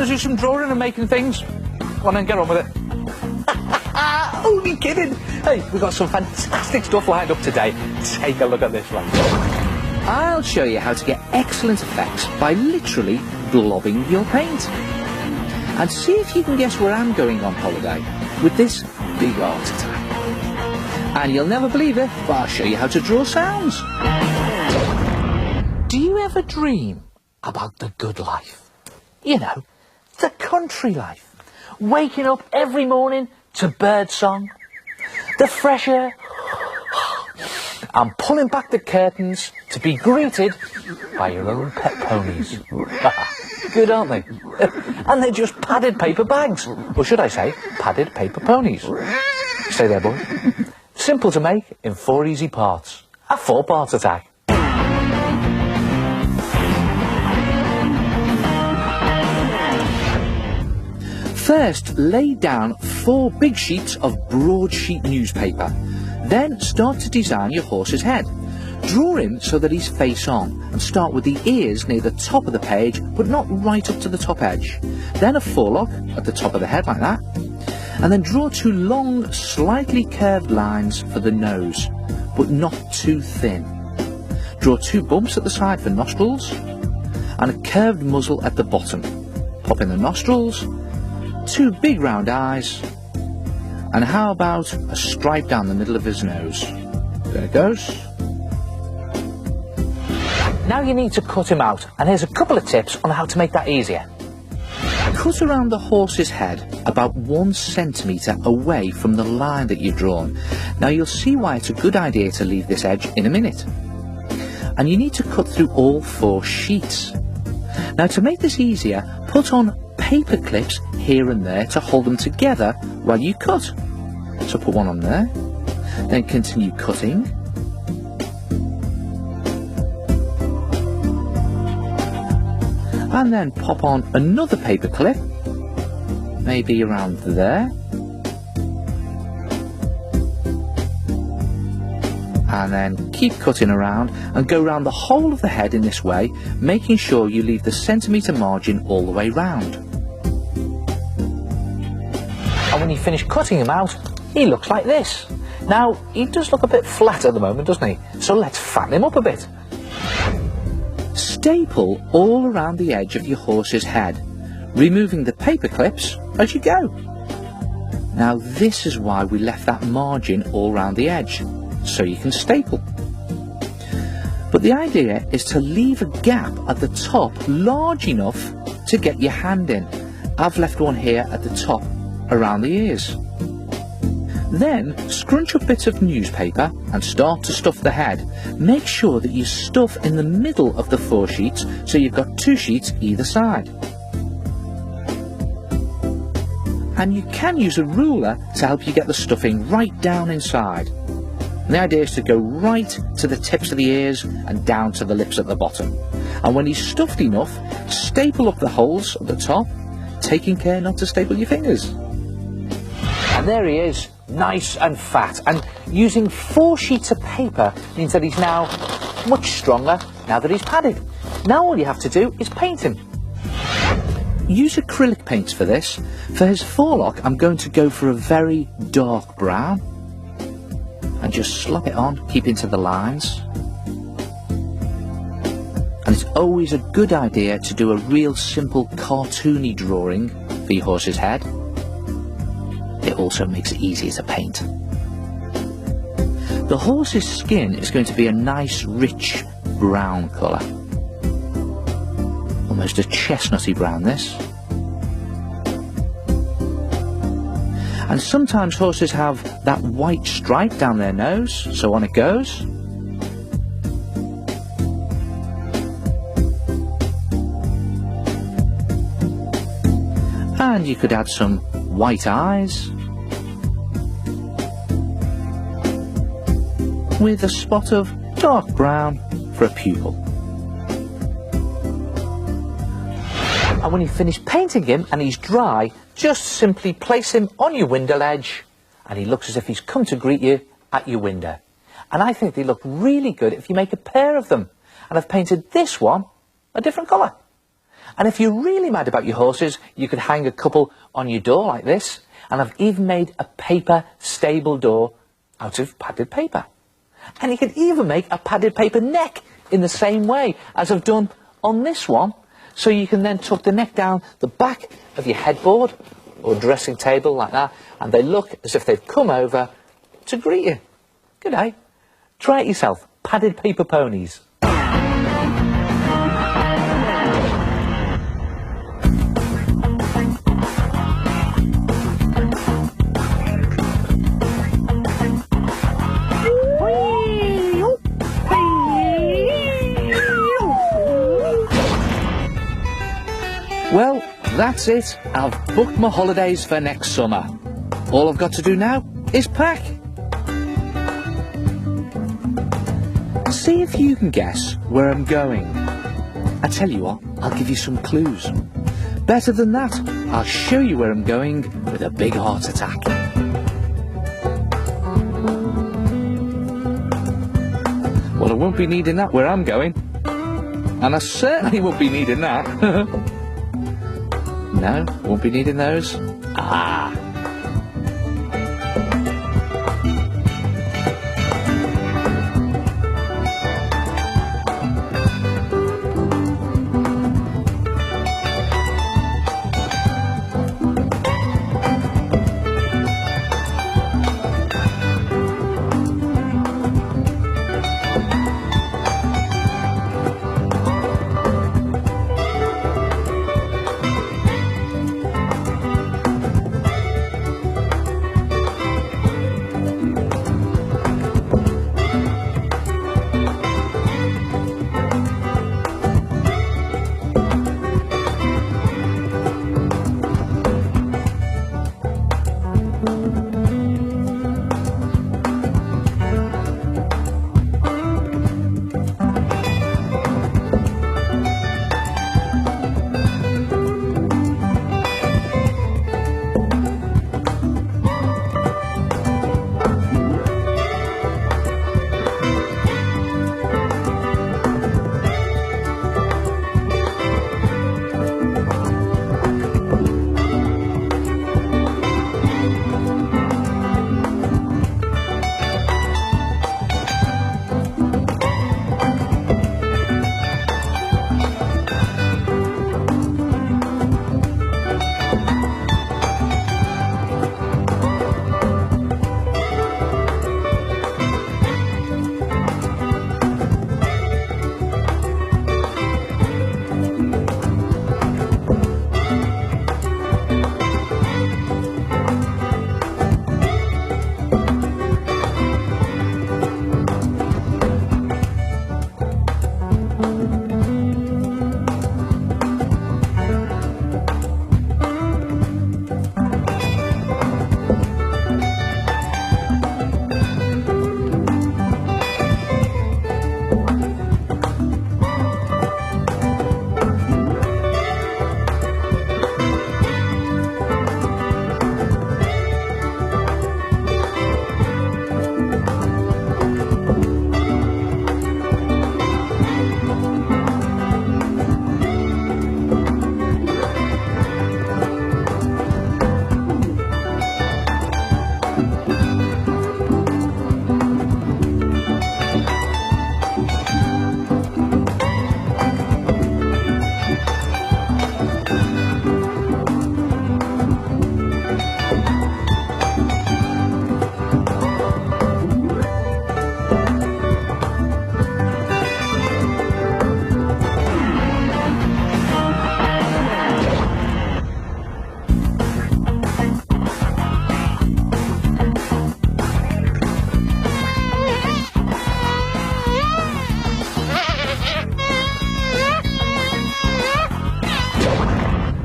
want to do some drawing and making things? Come on then, get on with it. Only kidding. Hey, we've got some fantastic stuff lined up today. Take a look at this one. I'll show you how to get excellent effects by literally blobbing your paint. And see if you can guess where I'm going on holiday with this big art attack. And you'll never believe it, but I'll show you how to draw sounds. Do you ever dream about the good life? You know, the country life. Waking up every morning to birdsong, the fresh air, and pulling back the curtains to be greeted by your own pet ponies. Good, aren't they? And they're just padded paper bags. Or should I say, padded paper ponies. Stay there, boy. Simple to make in 4 easy parts. A 4-part attack. First, lay down 4 big sheets of broadsheet newspaper. Then start to design your horse's head. Draw him so that he's face on, and start with the ears near the top of the page, but not right up to the top edge. Then a forelock at the top of the head like that. And then draw 2 long, slightly curved lines for the nose, but not too thin. Draw 2 bumps at the side for nostrils, and a curved muzzle at the bottom. Pop in the nostrils, 2 big round eyes, and how about a stripe down the middle of his nose? There it goes. Now you need to cut him out, and here's a couple of tips on how to make that easier. Cut around the horse's head about 1 centimetre away from the line that you've drawn. Now you'll see why it's a good idea to leave this edge in a minute. And you need to cut through all 4 sheets. Now to make this easier, put on paper clips here and there to hold them together while you cut. So put one on there, then continue cutting. And then pop on another paper clip, maybe around there. And then keep cutting around and go around the whole of the head in this way, making sure you leave the centimetre margin all the way round. And when you finish cutting him out, he looks like this. Now, he does look a bit flat at the moment, doesn't he? So let's fatten him up a bit. Staple all around the edge of your horse's head, removing the paper clips as you go. Now this is why we left that margin all around the edge, so you can staple. But the idea is to leave a gap at the top large enough to get your hand in. I've left one here at the top around the ears. Then scrunch up bits of newspaper and start to stuff the head. Make sure that you stuff in the middle of the 4 sheets so you've got 2 sheets either side. And you can use a ruler to help you get the stuffing right down inside. And the idea is to go right to the tips of the ears and down to the lips at the bottom. And when he's stuffed enough, staple up the holes at the top, taking care not to staple your fingers. And there he is, nice and fat, and using 4 sheets of paper means that he's now much stronger now that he's padded. Now all you have to do is paint him. Use acrylic paints for this. For his forelock I'm going to go for a very dark brown, and just slap it on, keeping to the lines. And it's always a good idea to do a real simple cartoony drawing for your horse's head. It also makes it easier to paint. The horse's skin is going to be a nice rich brown colour. Almost a chestnutty brown this. And sometimes horses have that white stripe down their nose, so on it goes. And you could add some white eyes with a spot of dark brown for a pupil. And when you finish painting him and he's dry, just simply place him on your window ledge and he looks as if he's come to greet you at your window. And I think they look really good if you make a pair of them. And I've painted this one a different colour. And if you're really mad about your horses, you could hang a couple on your door like this. And I've even made a paper stable door out of padded paper. And you could even make a padded paper neck in the same way as I've done on this one. So you can then tuck the neck down the back of your headboard or dressing table like that. And they look as if they've come over to greet you. Good day. Try it yourself. Padded paper ponies. Well, that's it. I've booked my holidays for next summer. All I've got to do now is pack. See if you can guess where I'm going. I tell you what, I'll give you some clues. Better than that, I'll show you where I'm going with a big heart attack. Well, I won't be needing that where I'm going. And I certainly won't be needing that. No, won't be needing those. Ah.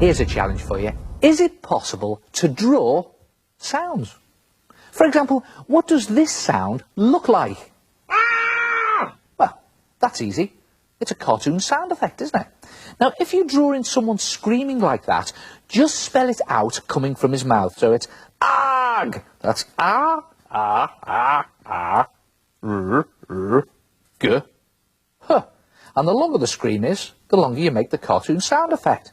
Here's a challenge for you. Is it possible to draw sounds? For example, what does this sound look like? Ah! Well, that's easy. It's a cartoon sound effect, isn't it? Now, if you draw in someone screaming like that, just spell it out coming from his mouth. So it's AG. That's ah, ah, ah, ah, g, huh. And the longer the scream is, the longer you make the cartoon sound effect.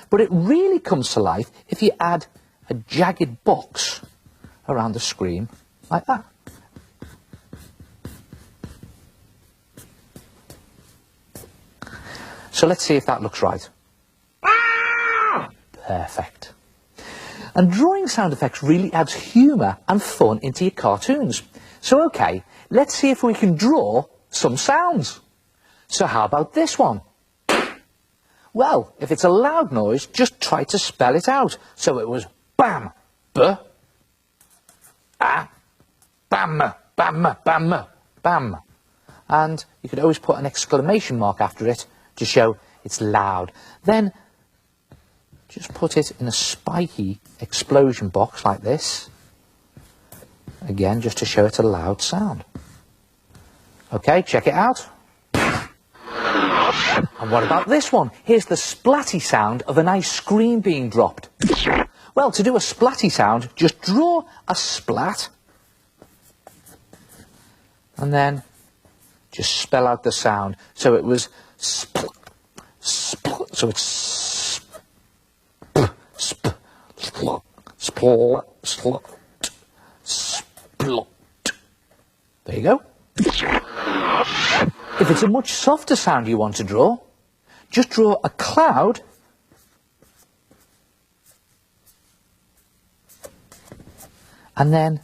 But it really comes to life if you add a jagged box around the screen like that. So let's see if that looks right. Perfect. And drawing sound effects really adds humour and fun into your cartoons. So okay, let's see if we can draw some sounds. So how about this one? Well, if it's a loud noise, just try to spell it out. So it was bam, b, a, bam, bam, bam, bam. And you could always put an exclamation mark after it to show it's loud. Then just put it in a spiky explosion box like this. Again, just to show it's a loud sound. Okay, check it out. And what about this one? Here's the splatty sound of an ice cream being dropped. Well, to do a splatty sound, just draw a splat. And then just spell out the sound. So it was spl, spl, so it's sp, sp, spl, spl, spl, splot. There you go. If it's a much softer sound you want to draw, just draw a cloud and then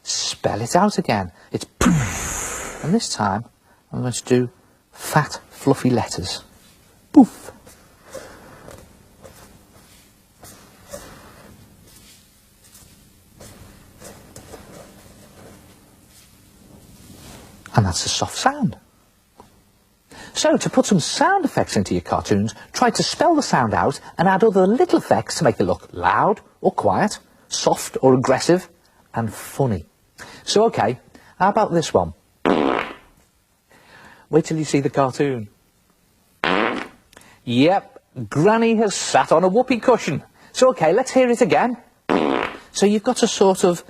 spell it out again. It's poof. And this time I'm going to do fat, fluffy letters. Poof. And that's a soft sound. So, to put some sound effects into your cartoons, try to spell the sound out and add other little effects to make it look loud or quiet, soft or aggressive, and funny. So, okay, how about this one? Wait till you see the cartoon. Yep, Granny has sat on a whoopee cushion. So, okay, let's hear it again. So you've got to sort of...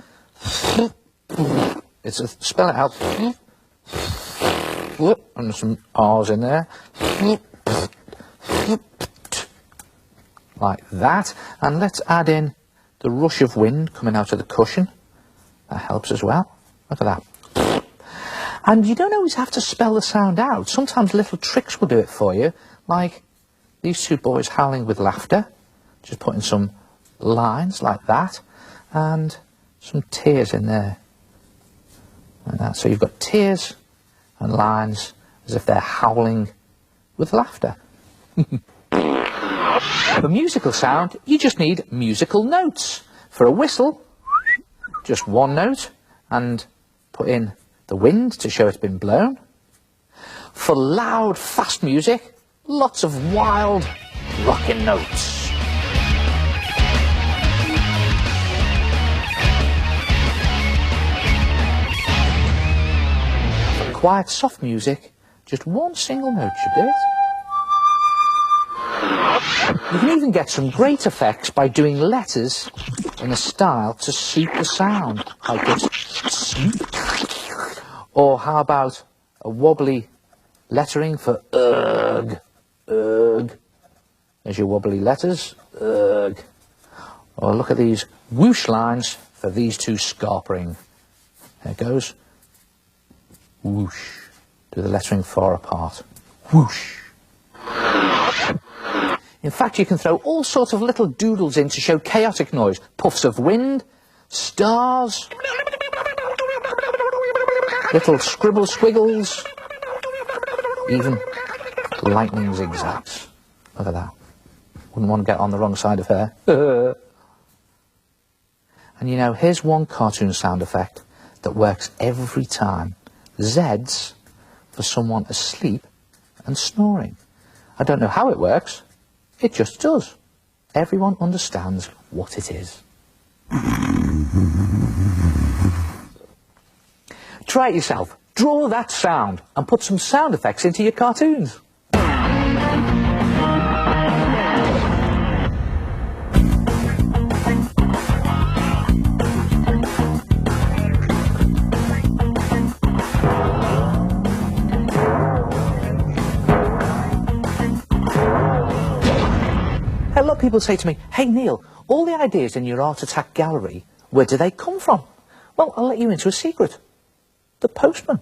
spell it out... and some R's in there, like that. And let's add in the rush of wind coming out of the cushion. That helps as well. Look at that. And you don't always have to spell the sound out. Sometimes little tricks will do it for you, like these two boys howling with laughter. Just putting some lines like that, and some tears in there, like that. So you've got tears and lines as if they're howling with laughter. For musical sound, you just need musical notes. For a whistle, just one note, and put in the wind to show it's been blown. For loud, fast music, lots of wild, rocking notes. Quiet, soft music, just one single note should do it. You can even get some great effects by doing letters in a style to suit the sound, like this. Or how about a wobbly lettering for ugh, ugh. There's your wobbly letters, ugh. Or look at these whoosh lines for these two scarp ring. There it goes. Whoosh. Do the lettering far apart. Whoosh. In fact, you can throw all sorts of little doodles in to show chaotic noise. Puffs of wind, stars, little scribble squiggles, even lightning zigzags. Look at that. Wouldn't want to get on the wrong side of her. And you know, here's one cartoon sound effect that works every time. Z's for someone asleep and snoring. I don't know how it works, it just does. Everyone understands what it is. Try it yourself. Draw that sound and put some sound effects into your cartoons. people say to me, hey Neil, all the ideas in your Art Attack gallery, where do they come from? Well, I'll let you into a secret. The postman.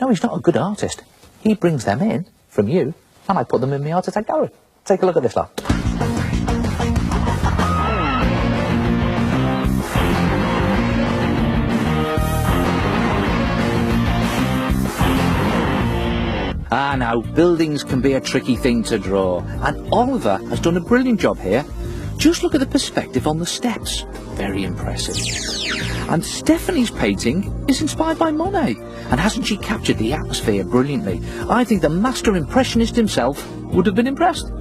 No, he's not a good artist. He brings them in from you, and I put them in my Art Attack gallery. Take a look at this lot. Ah, now, buildings can be a tricky thing to draw, and Oliver has done a brilliant job here. Just look at the perspective on the steps. Very impressive. And Stephanie's painting is inspired by Monet, and hasn't she captured the atmosphere brilliantly? I think the master impressionist himself would have been impressed.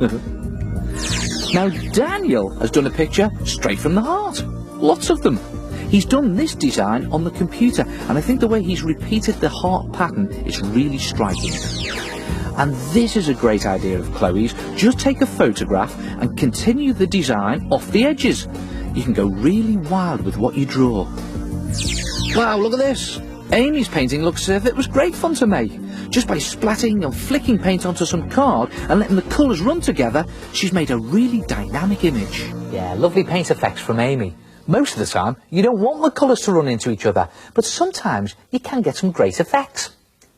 Now, Daniel has done a picture straight from the heart. Lots of them. He's done this design on the computer, and I think the way he's repeated the heart pattern is really striking. And this is a great idea of Chloe's. Just take a photograph and continue the design off the edges. You can go really wild with what you draw. Wow, look at this. Amy's painting looks as if it was great fun to make. Just by splatting and flicking paint onto some card and letting the colours run together, she's made a really dynamic image. Yeah, lovely paint effects from Amy. Most of the time, you don't want the colours to run into each other, but sometimes you can get some great effects.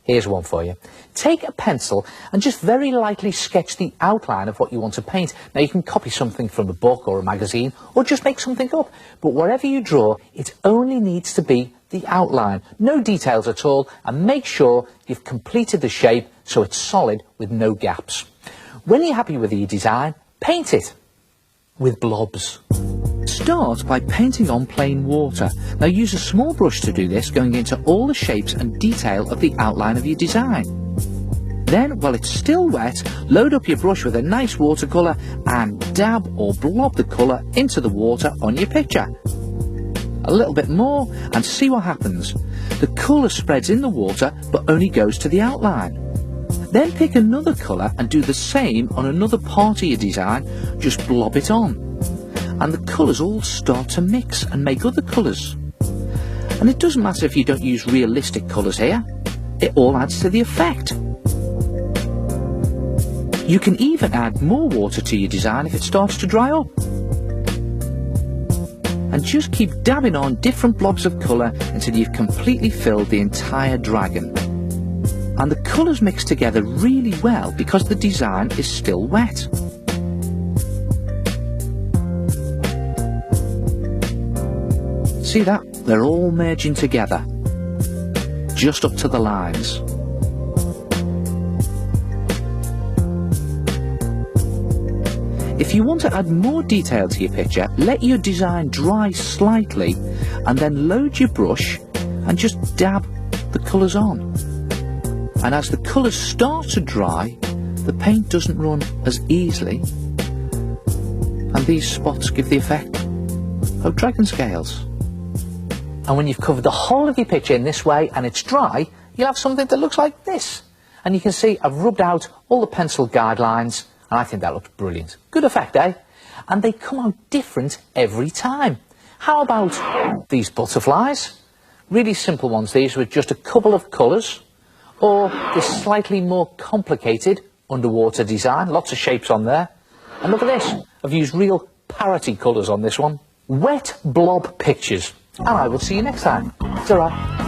Here's one for you. Take a pencil and just very lightly sketch the outline of what you want to paint. Now, you can copy something from a book or a magazine, or just make something up. But whatever you draw, it only needs to be the outline. No details at all, and make sure you've completed the shape so it's solid with no gaps. When you're happy with your design, paint it with blobs. Start by painting on plain water. Now use a small brush to do this, going into all the shapes and detail of the outline of your design. Then, while it's still wet, load up your brush with a nice watercolour and dab or blob the colour into the water on your picture. A little bit more and see what happens. The colour spreads in the water but only goes to the outline. Then pick another colour and do the same on another part of your design, just blob it on. And the colours all start to mix and make other colours. And it doesn't matter if you don't use realistic colours here, it all adds to the effect. You can even add more water to your design if it starts to dry up. And just keep dabbing on different blobs of colour until you've completely filled the entire dragon. And the colours mix together really well because the design is still wet. See that? They're all merging together, just up to the lines. If you want to add more detail to your picture, let your design dry slightly and then load your brush and just dab the colours on. And as the colours start to dry, the paint doesn't run as easily, and these spots give the effect of dragon scales. And when you've covered the whole of your picture in this way and it's dry, you'll have something that looks like this. And you can see I've rubbed out all the pencil guidelines, and I think that looks brilliant. Good effect, eh? And they come out different every time. How about these butterflies? Really simple ones, these, with just a couple of colours. Or this slightly more complicated underwater design, lots of shapes on there. And look at this, I've used real parroty colours on this one. Wet blob pictures. And I will see you next time. Ta-ra.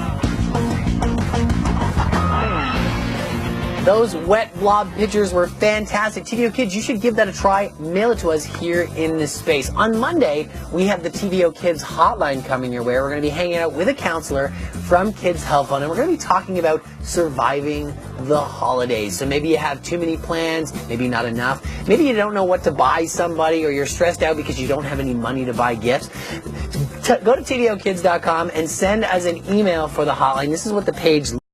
Those wet blob pictures were fantastic. TVO Kids, you should give that a try. Mail it to us here in this space. On Monday, we have the TVO Kids hotline coming your way. We're going to be hanging out with a counselor from Kids Health Fund, and we're going to be talking about surviving the holidays. So maybe you have too many plans, maybe not enough. Maybe you don't know what to buy somebody, or you're stressed out because you don't have any money to buy gifts. Go to TVOkids.com and send us an email for the hotline. This is what the page